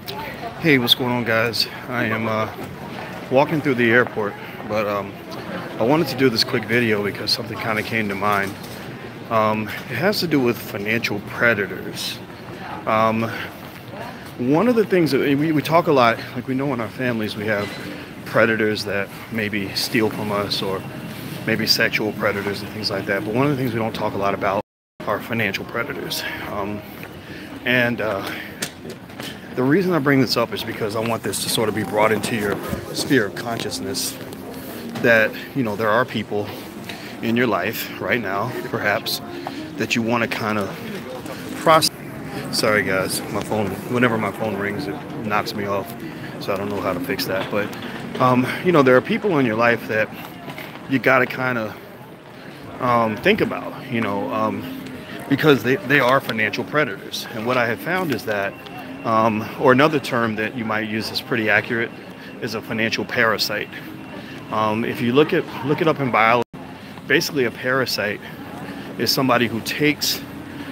Hey, what's going on, guys? I am walking through the airport, but I wanted to do this quick video because something kind of came to mind. It has to do with financial predators. Um, One of the things that we talk a lot, like we know in our families, we have predators that maybe steal from us or maybe sexual predators and things like that. But one of the things we don't talk a lot about are financial predators. And The reason I bring this up is because I want this to sort of be brought into your sphere of consciousness that, there are people in your life right now, perhaps, that you want to kind of process. Sorry, guys, whenever my phone rings, it knocks me off, so I don't know how to fix that. But, there are people in your life that you got to kind of think about, because they are financial predators. And what I have found is that or another term that you might use is pretty accurate, is a financial parasite. If you look it up in biology, basically a parasite is somebody who takes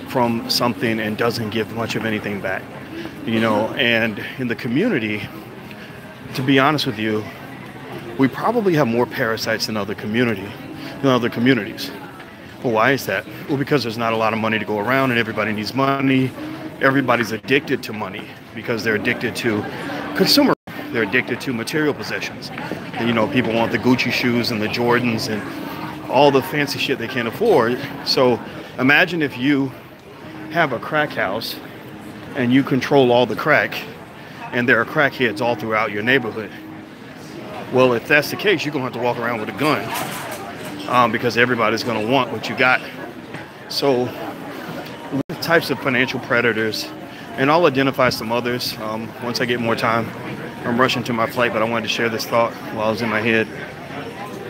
from something and doesn't give much of anything back. And in the community, to be honest with you, we probably have more parasites than other communities. Well, why is that? Well, because there's not a lot of money to go around and everybody needs money. Everybody's addicted to money because they're addicted to consumer. They're addicted to material possessions. And, people want the Gucci shoes and the Jordans and all the fancy shit they can't afford. So imagine if you have a crack house and you control all the crack and there are crackheads all throughout your neighborhood. Well, if that's the case, you're going to have to walk around with a gun because everybody's going to want what you got. So types of financial predators, and I'll identify some others once I get more time. I'm rushing to my flight, but I wanted to share this thought while I was in my head.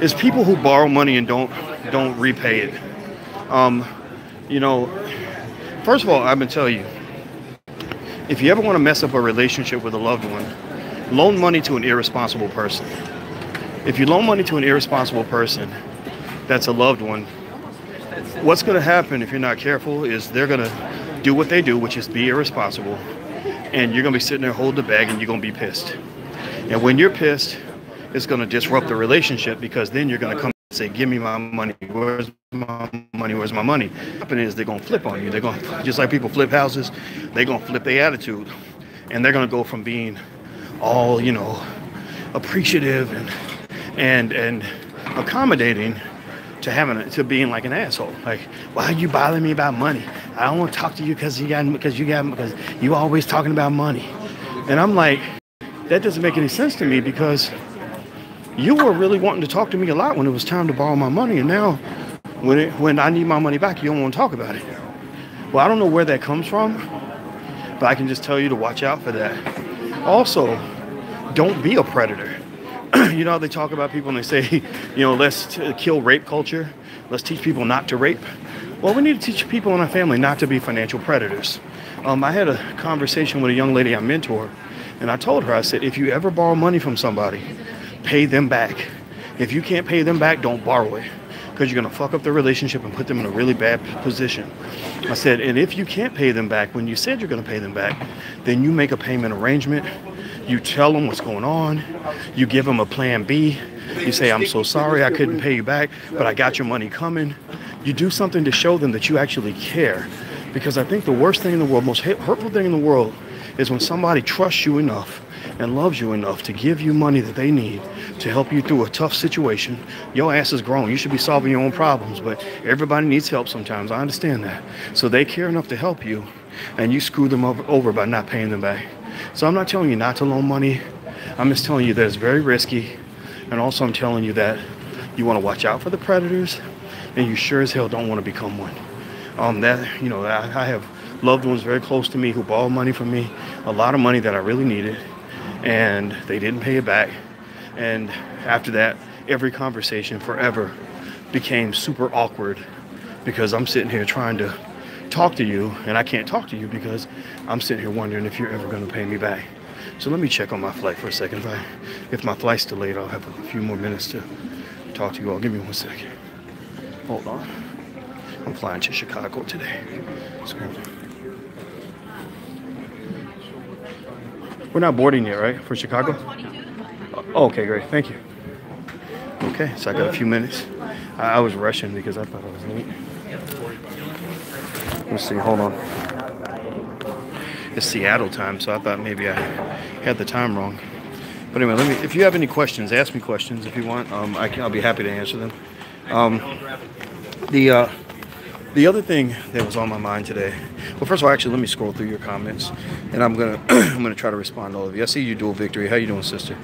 Is people who borrow money and don't repay it. First of all, I'm gonna tell you, if you ever want to mess up a relationship with a loved one, loan money to an irresponsible person. If you loan money to an irresponsible person that's a loved one, what's going to happen if you're not careful is they're going to do what they do, which is be irresponsible, and you're going to be sitting there holding the bag and you're going to be pissed. And when you're pissed, it's going to disrupt the relationship because then you're going to come and say, give me my money. Where's my money? Where's my money? What happens is they're going to flip on you. They're going to, just like people flip houses, they're going to flip their attitude. And they're going to go from being all, appreciative and accommodating to being like an asshole. Like, why are you bothering me about money? I don't want to talk to you because you always talking about money. And I'm like, that doesn't make any sense to me because you were really wanting to talk to me a lot when it was time to borrow my money, and now when I need my money back, you don't want to talk about it. Well, I don't know where that comes from, but I can just tell you to watch out for that. Also, don't be a predator. They talk about people and they say, let's kill rape culture. Let's teach people not to rape. Well, we need to teach people in our family not to be financial predators. I had a conversation with a young lady I mentor, and I told her, I said, if you ever borrow money from somebody, pay them back. If you can't pay them back, don't borrow it, because you're going to fuck up the relationship and put them in a really bad position. I said, and if you can't pay them back when you said you're going to pay them back, then you make a payment arrangement. You tell them what's going on. You give them a plan B. You say, I'm so sorry I couldn't pay you back, but I got your money coming. You do something to show them that you actually care. Because I think the worst thing in the world, most hurtful thing in the world, is when somebody trusts you enough and loves you enough to give you money that they need to help you through a tough situation. Your ass is grown. You should be solving your own problems, but everybody needs help sometimes. I understand that. So they care enough to help you, and you screw them over by not paying them back. So I'm not telling you not to loan money. I'm just telling you that it's very risky. And also I'm telling you that you want to watch out for the predators, and you sure as hell don't want to become one. I have loved ones very close to me who borrowed money from me, a lot of money that I really needed, and they didn't pay it back. And after that, every conversation forever became super awkward because I'm sitting here trying to talk to you, and I can't talk to you because I'm sitting here wondering if you're ever going to pay me back. So let me check on my flight for a second. If my flight's delayed, I'll have a few more minutes to talk to you all. Give me 1 second. Hold on. I'm flying to Chicago today. So We're not boarding yet, right? For Chicago? Oh, okay, great. Thank you. Okay, so I got a few minutes. I was rushing because I thought I was late. Let's see, hold on. It's Seattle time, so I thought maybe I had the time wrong. But anyway, if you have any questions, ask me questions if you want. I'll be happy to answer them. The other thing that was on my mind today. Well, first of all, actually, let me scroll through your comments, and I'm gonna try to respond to all of you. I see you, Dual Victory. How you doing, sister?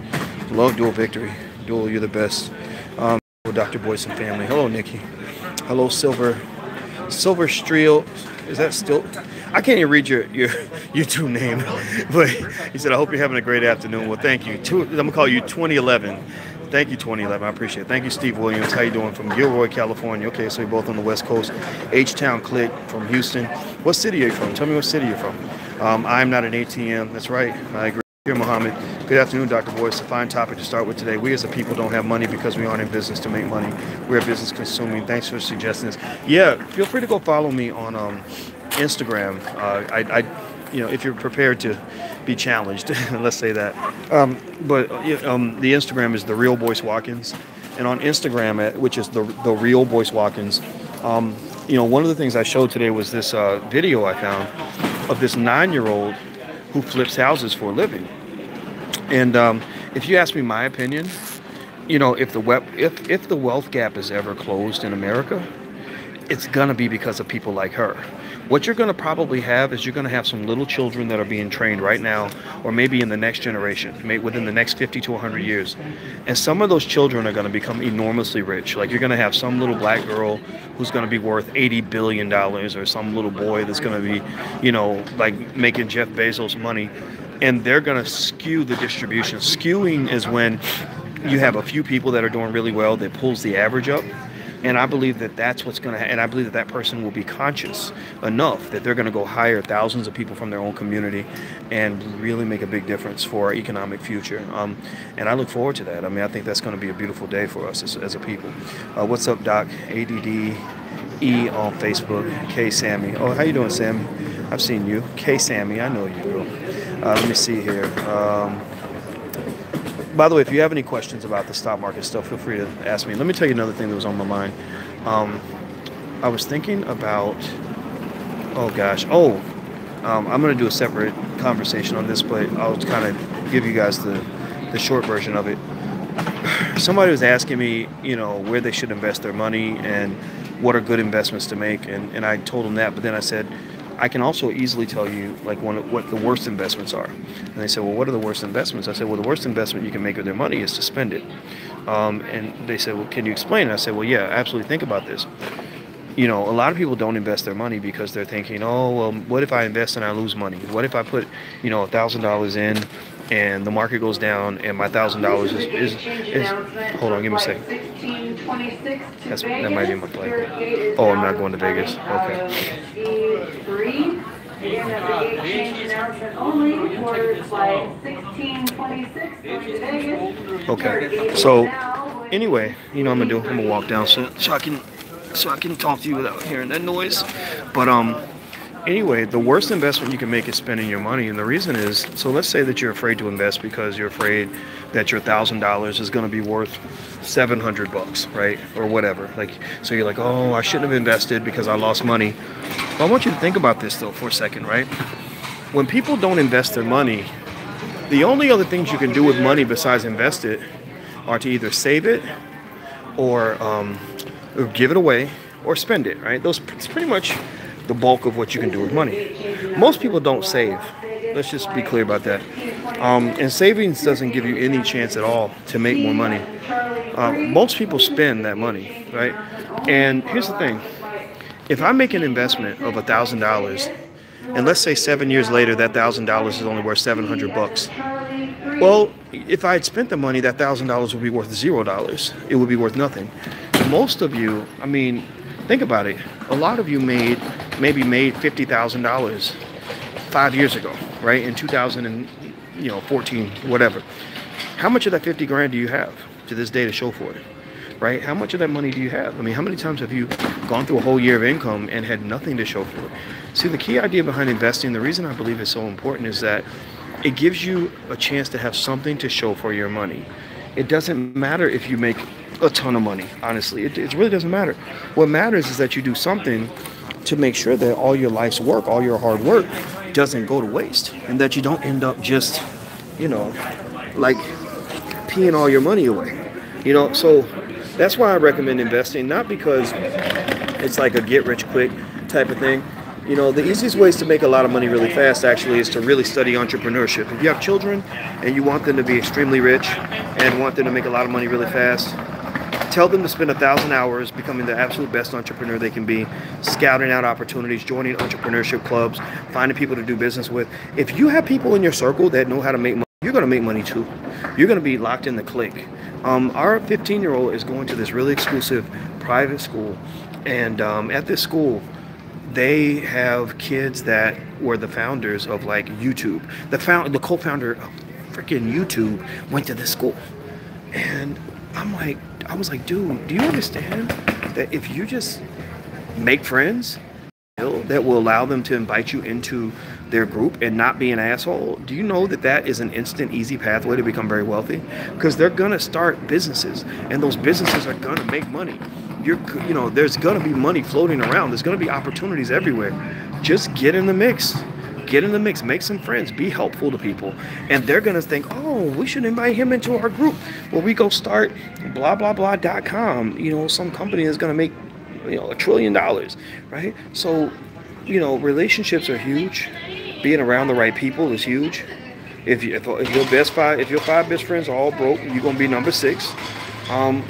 Love Dual Victory. Dual, you're the best. Dr. Boyce and family. Hello, Nikki. Hello, Silver Streel. Is that still? I can't even read your YouTube name, but he said, I hope you're having a great afternoon. Well, thank you. I'm going to call you 2011. Thank you, 2011. I appreciate it. Thank you, Steve Williams. How you doing? From Gilroy, California. Okay, so you're both on the West Coast. H-Town Click from Houston. What city are you from? Tell me what city you're from. I'm not an ATM. That's right. I agree. Here, Mohammed. Good afternoon, Dr. Boyce. A fine topic to start with today. We as a people don't have money because we aren't in business to make money. We're a business consuming. Thanks for suggesting this. Yeah, feel free to go follow me on Instagram. If you're prepared to be challenged, let's say that. The Instagram is The Real Boyce Watkins. And on Instagram, which is the Real Boyce Watkins, one of the things I showed today was this video I found of this 9-year-old who flips houses for a living. And if you ask me my opinion, if the wealth gap is ever closed in America, it's gonna be because of people like her. What you're gonna probably have is you're gonna have some little children that are being trained right now, or maybe in the next generation, maybe within the next 50 to 100 years. And some of those children are gonna become enormously rich. Like you're gonna have some little black girl who's gonna be worth $80 billion, or some little boy that's gonna be, like making Jeff Bezos money. And they're gonna skew the distribution. Skewing is when you have a few people that are doing really well that pulls the average up. And I believe that that's what's going to happen. And I believe that person will be conscious enough that they're going to go hire thousands of people from their own community and really make a big difference for our economic future. And I look forward to that. I mean, I think that's going to be a beautiful day for us as a people. What's up, Doc? ADDE on Facebook. K Sammy. Oh, how you doing, Sammy? I've seen you. K Sammy, I know you, girl. Let me see here. By the way, if you have any questions about the stock market stuff, feel free to ask me. Let me tell you another thing that was on my mind. I was thinking about, I'm going to do a separate conversation on this, but I'll kind of give you guys the short version of it. Somebody was asking me, where they should invest their money and what are good investments to make, and I told them that, but then I said, I can also easily tell you what the worst investments are. And they said, well, what are the worst investments? I said, well, the worst investment you can make with their money is to spend it. And they said, well, can you explain? And I said, well, yeah, absolutely. Think about this. A lot of people don't invest their money because they're thinking, oh, well, what if I invest and I lose money? What if I put, $1,000 in and the market goes down and my $1,000 is hold on, give me a second. That might be my flight. Oh, I'm not going to Vegas. Okay. So anyway, I'm gonna walk down so I can talk to you without hearing that noise. But anyway, the worst investment you can make is spending your money. And the reason is, so let's say that you're afraid to invest because you're afraid that your $1,000 is going to be worth $700, right? Or whatever. So you're like, oh, I shouldn't have invested because I lost money. Well, I want you to think about this though for a second, right? When people don't invest their money, the only other things you can do with money besides invest it are to either save it or give it away or spend it, right? It's pretty much the bulk of what you can do with money. Most people don't save. Let's just be clear about that. And savings doesn't give you any chance at all to make more money. Most people spend that money, right? And here's the thing. If I make an investment of $1,000, and let's say 7 years later, that $1,000 is only worth $700. Well, if I had spent the money, that $1,000 would be worth $0. It would be worth nothing. Most of you, think about it. A lot of you maybe made $50,000 5 years ago, right? In 2014, whatever. How much of that 50 grand do you have to this day to show for it, right? How much of that money do you have? How many times have you gone through a whole year of income and had nothing to show for it? See, the key idea behind investing, the reason I believe it's so important is that It gives you a chance to have something to show for your money. It doesn't matter if you make a ton of money, honestly. It really doesn't matter. What matters is that you do something to make sure that all your life's work, all your hard work doesn't go to waste, and that you don't end up just, you know, like peeing all your money away. So that's why I recommend investing, not because it's like a get rich quick type of thing. The easiest ways to make a lot of money really fast actually is to really study entrepreneurship. If you have children and you want them to be extremely rich and want them to make a lot of money really fast, tell them to spend 1,000 hours becoming the absolute best entrepreneur they can be, scouting out opportunities, joining entrepreneurship clubs, finding people to do business with. If you have people in your circle that know how to make money, you're going to make money too. You're going to be locked in the clique. Our 15-year-old is going to this really exclusive private school, and at this school, they have kids that were the founders of like YouTube. The co-founder of freaking YouTube went to this school, and I was like, dude, do you understand that if you just make friends that will allow them to invite you into their group and not be an asshole, do you know that that is an instant, easy pathway to become very wealthy? Because they're going to start businesses, and those businesses are going to make money. There's going to be money floating around. There's going to be opportunities everywhere. Just get in the mix. Get in the mix, make some friends, be helpful to people. And they're going to think, oh, we should invite him into our group. Well, we go start blah, blah, blah.com. Some company is going to make, $1 trillion, right? So, relationships are huge. Being around the right people is huge. If your 5 best friends are all broke, you're going to be number 6.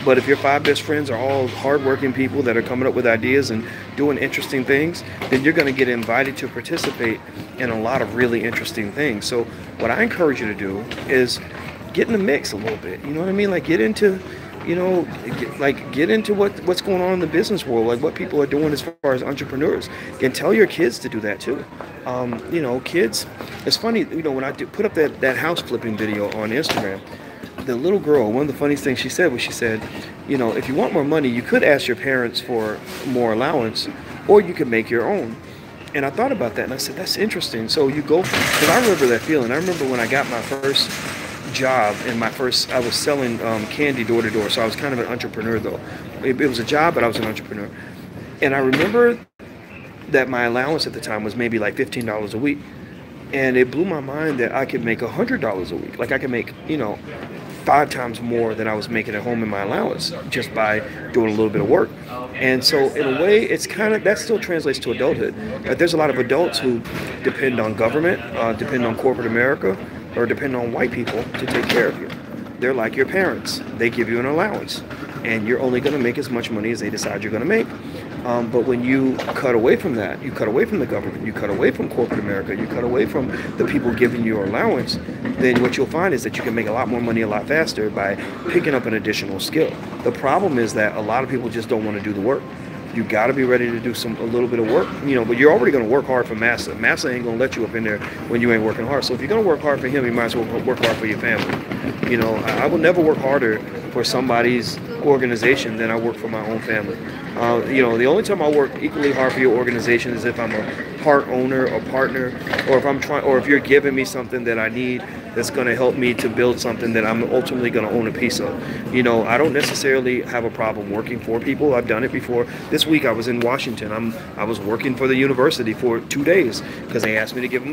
But if your 5 best friends are all hardworking people that are coming up with ideas and doing interesting things, then you're going to get invited to participate in a lot of really interesting things. So what I encourage you to do is get in the mix a little bit. You know what I mean? Like get into, get into what's going on in the business world, like what people are doing as far as entrepreneurs, and tell your kids to do that too. Kids, it's funny, when I put up that house flipping video on Instagram, the little girl, one of the funniest things she said was, if you want more money, you could ask your parents for more allowance, or you could make your own. And I thought about that, and I said, that's interesting. So you go, because I remember that feeling. I remember when I got my first job, I was selling candy door to door, so I was kind of an entrepreneur though. It was a job, but I was an entrepreneur. And I remember that my allowance at the time was maybe like $15 a week. And it blew my mind that I could make $100 a week. Like I could make, 5 times more than I was making at home in my allowance just by doing a little bit of work. And so in a way, it's kind of, that still translates to adulthood. There's a lot of adults who depend on government, depend on corporate America, or depend on white people to take care of you. They're like your parents. They give you an allowance, and you're only going to make as much money as they decide you're going to make. But when you cut away from that, you cut away from the government, you cut away from corporate America, you cut away from the people giving you your allowance, then what you'll find is that you can make a lot more money a lot faster by picking up an additional skill. The problem is that a lot of people just don't want to do the work. You got to be ready to do a little bit of work, but you're already going to work hard for Massa. Massa ain't going to let you up in there when you ain't working hard. So if you're going to work hard for him, you might as well work hard for your family. I will never work harder for somebody's organization than I work for my own family. The only time I work equally hard for your organization is if I'm a part owner or partner, or if you're giving me something that I need that's going to help me to build something that I'm ultimately going to own a piece of. I don't necessarily have a problem working for people. I've done it before. This week I was in Washington. I was working for the university for 2 days because they asked me to give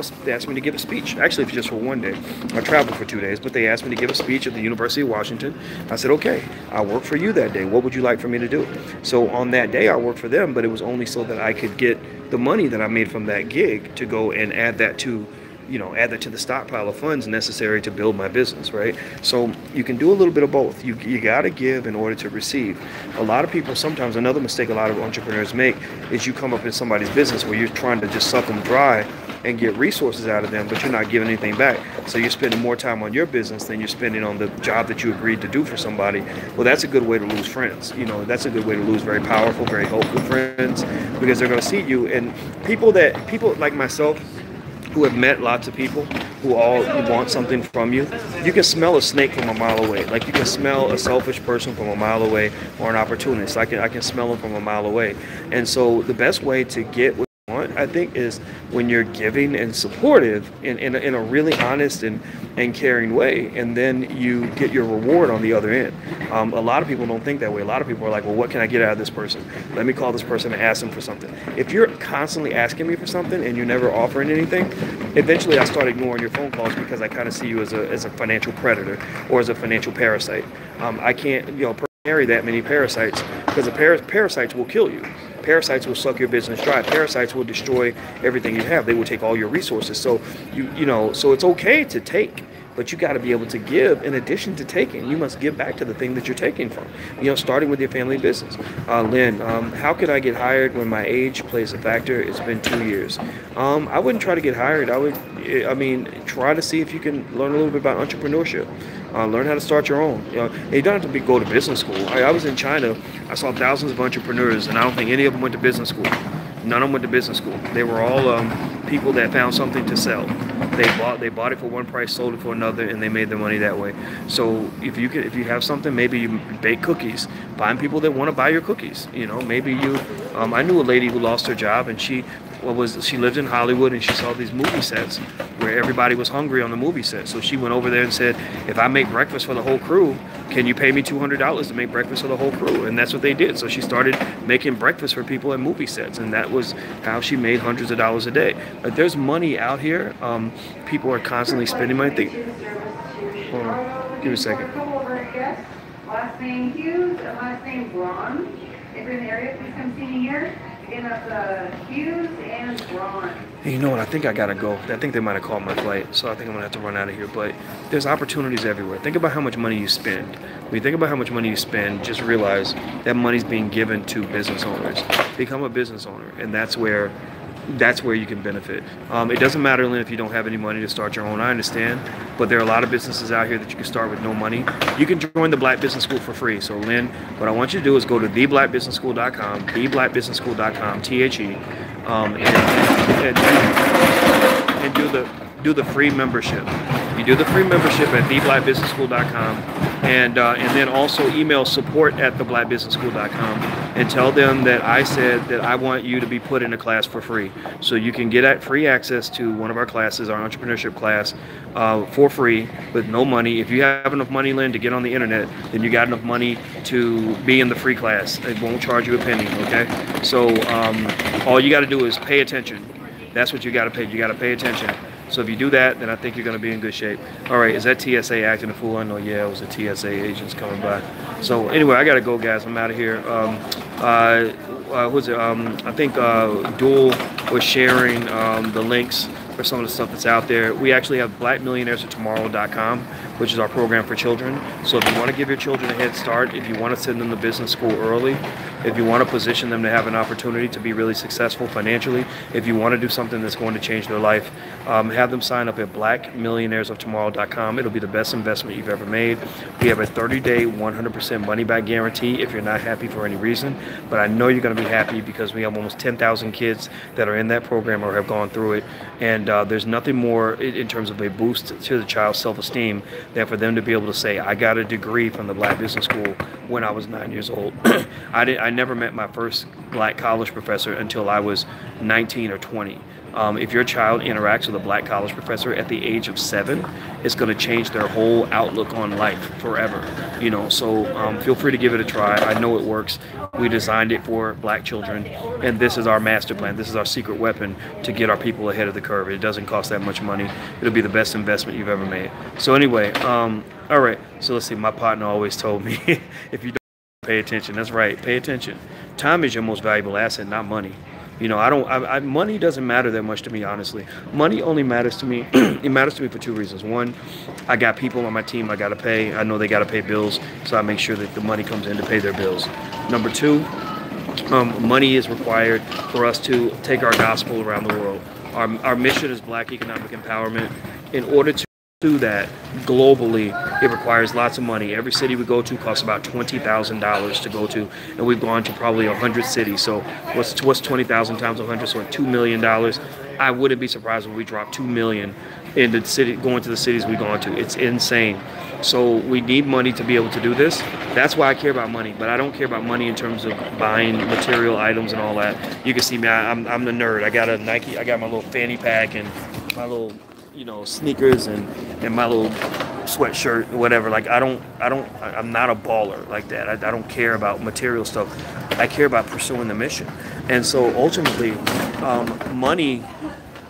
a speech. Actually, just for 1 day. I traveled for 2 days, but they asked me to give a speech at the University of Washington. I said, okay, I'll work for you that day. What would you like for me to do? So on that day, I worked for them, but it was only so that I could get the money that I made from that gig to go and add that to the stockpile of funds necessary to build my business, right? So you can do a little bit of both. You got to give in order to receive. A lot of people, sometimes another mistake a lot of entrepreneurs make is you come up in somebody's business where you're trying to just suck them dry and get resources out of them, but you're not giving anything back. So you're spending more time on your business than you're spending on the job that you agreed to do for somebody. Well, that's a good way to lose friends. That's a good way to lose very powerful, very helpful friends, because they're going to see you. And people like myself, who have met lots of people who all want something from you, you can smell a snake from a mile away. Like you can smell a selfish person from a mile away, or an opportunist. I can smell them from a mile away. And so the best way to get what you want, I think is when you're giving and supportive in a really honest and caring way, and then you get your reward on the other end. A lot of people don't think that way. A lot of people are like, well, what can I get out of this person? Let me call this person and ask them for something. If you're constantly asking me for something and you're never offering anything, eventually I start ignoring your phone calls because I kind of see you as a financial predator or as a financial parasite. I can't, carry that many parasites, because the parasites will kill you. Parasites will suck your business dry. Parasites will destroy everything you have. They will take all your resources. So so it's okay to take, but you got to be able to give in addition to taking. You must give back to the thing that you're taking from. Starting with your family business. Lynn, how could I get hired when my age plays a factor? It's been 2 years. I wouldn't try to get hired. Try to see if you can learn a little bit about entrepreneurship. Learn how to start your own. You don't have to go to business school. I was in China. I saw thousands of entrepreneurs, and I don't think any of them went to business school. None of them went to business school. They were all people that found something to sell. They bought it for one price, sold it for another, and they made their money that way. So if you have something, maybe you bake cookies. Find people that want to buy your cookies. Maybe you. I knew a lady who lost her job, and she lived in Hollywood, and she saw these movie sets where everybody was hungry on the movie set. So she went over there and said, if I make breakfast for the whole crew, can you pay me $200 to make breakfast for the whole crew? And that's what they did. So she started making breakfast for people at movie sets, and that was how she made hundreds of dollars a day. But there's money out here. People are constantly spending money. Hold on, give me a second. Last name Hughes and last name Braun. If you're in the area, please come see me here. Again, that's Hughes and Braun. Hey, you know what? I think I gotta go. I think they might have called my flight, so I think I'm gonna have to run out of here. But there's opportunities everywhere. Think about how much money you spend. When you think about how much money you spend, just realize that money's being given to business owners. Become a business owner, and that's where you can benefit. It doesn't matter, Lynn, if you don't have any money to start your own. I understand, but there are a lot of businesses out here that you can start with no money. You can join the Black Business School for free. So, Lynn, what I want you to do is go to theblackbusinessschool.com, theblackbusinessschool.com, THE, and do the free membership. You do the free membership at theblackbusinessschool.com, and then also email support@theblackbusinessschool.com and tell them that I said that I want you to be put in a class for free. So you can get free access to one of our classes, our entrepreneurship class, for free with no money. If you have enough money, Lynn, to get on the internet, then you got enough money to be in the free class. It won't charge you a penny, okay? So all you got to do is pay attention. That's what you got to pay. You got to pay attention. So if you do that, then I think you're going to be in good shape. All right, is that TSA acting a fool? I know, yeah, it was the TSA agents coming by. So anyway, I got to go, guys. I'm out of here. Who's it? I think Dual was sharing the links for some of the stuff that's out there. We actually have blackmillionairesoftomorrow.com, which is our program for children. So if you want to give your children a head start, if you want to send them to business school early, if you want to position them to have an opportunity to be really successful financially, if you want to do something that's going to change their life, have them sign up at blackmillionairesoftomorrow.com. It'll be the best investment you've ever made. We have a 30-day, 100% money-back guarantee if you're not happy for any reason. But I know you're going to be happy because we have almost 10,000 kids that are in that program or have gone through it. And there's nothing more in terms of a boost to the child's self-esteem than for them to be able to say, I got a degree from the Black Business School when I was 9 years old. I never met my first black college professor until I was 19 or 20. If your child interacts with a black college professor at the age of 7, it's going to change their whole outlook on life forever. So feel free to give it a try. I know it works. We designed it for black children, and this is our master plan. This is our secret weapon to get our people ahead of the curve. It doesn't cost that much money. It'll be the best investment you've ever made. So anyway, all right. So let's see. My partner always told me, if you don't pay attention, that's right. Pay attention. Time is your most valuable asset, not money. Money doesn't matter that much to me, honestly. Money only matters to me. It matters to me for two reasons. One, I got people on my team I got to pay. I know they got to pay bills, so I make sure that the money comes in to pay their bills. Number two, money is required for us to take our gospel around the world. Our mission is Black economic empowerment. In order to do that globally, It requires lots of money. Every city we go to costs about $20,000 to go to, and we've gone to probably 100 cities. So what's 20,000 times 100? So $2 million. I wouldn't be surprised when we drop 2 million in the city, going to the cities we've gone to. It's insane. So we need money to be able to do this. That's why I care about money, but I don't care about money in terms of buying material items and all that. You can see me, I'm the nerd. I got a Nike, I got my little fanny pack and my little, sneakers and my little sweatshirt, whatever. Like I'm not a baller like that. I don't care about material stuff. I care about pursuing the mission. And so ultimately, money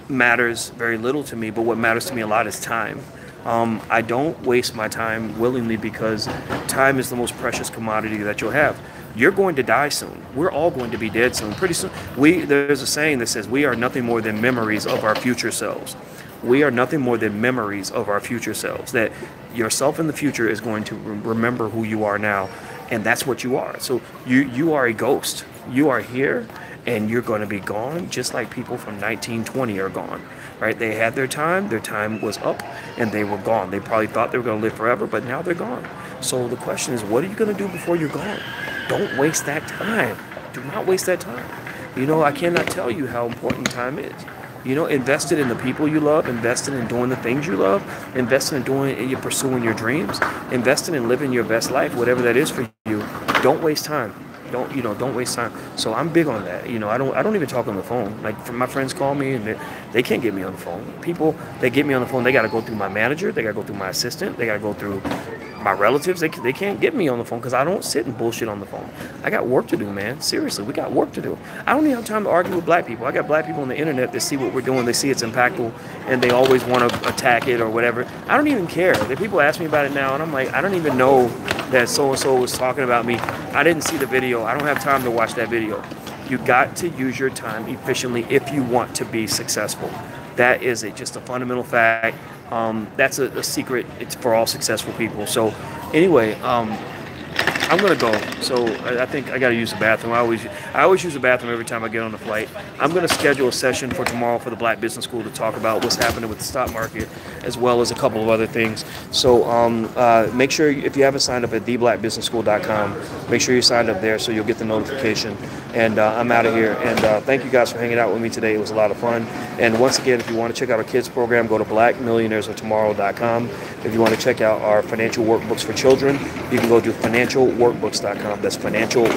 matters very little to me, but what matters to me a lot is time. I don't waste my time willingly because time is the most precious commodity that you'll have. You're going to die soon. We're all going to be dead soon. Pretty soon. There's a saying that says we are nothing more than memories of our future selves. We are nothing more than memories of our future selves. That yourself in the future is going to remember who you are now, and that's what you are. So you are a ghost. You are here, and you're going to be gone, just like people from 1920 are gone. Right? They had their time was up, and they were gone. They probably thought they were going to live forever, but now they're gone. So the question is, what are you going to do before you're gone? Don't waste that time. Do not waste that time. I cannot tell you how important time is. Invested in the people you love, invested in doing the things you love, invested in pursuing your dreams, invested in living your best life, whatever that is for you. Don't waste time. Don't waste time. So I'm big on that. I don't even talk on the phone. Like my friends call me and they can't get me on the phone. People that get me on the phone, they got to go through my manager, they got to go through my assistant, they got to go through my relatives. They can't get me on the phone because I don't sit and bullshit on the phone. I got work to do, man. Seriously, we got work to do. I don't even have time to argue with black people. I got black people on the internet that see what we're doing, they see it's impactful, and they always want to attack it or whatever. I don't even care. The people ask me about it now, and I'm like, I don't even know that so-and-so was talking about me. I didn't see the video. I don't have time to watch that video. You got to use your time efficiently if you want to be successful. That is just a fundamental fact. That's a secret. It's for all successful people. So anyway, I'm gonna go. So I think I gotta use the bathroom. I always use the bathroom every time I get on the flight. I'm gonna schedule a session for tomorrow for the Black Business School to talk about what's happening with the stock market, as well as a couple of other things. So make sure, if you haven't signed up at theblackbusinessschool.com, make sure you signed up there so you'll get the notification. And I'm out of here. And thank you guys for hanging out with me today. It was a lot of fun. And once again, if you want to check out our kids program, go to blackmillionairesoftomorrow.com. If you want to check out our financial workbooks for children, you can go to financialworkbooks.com. That's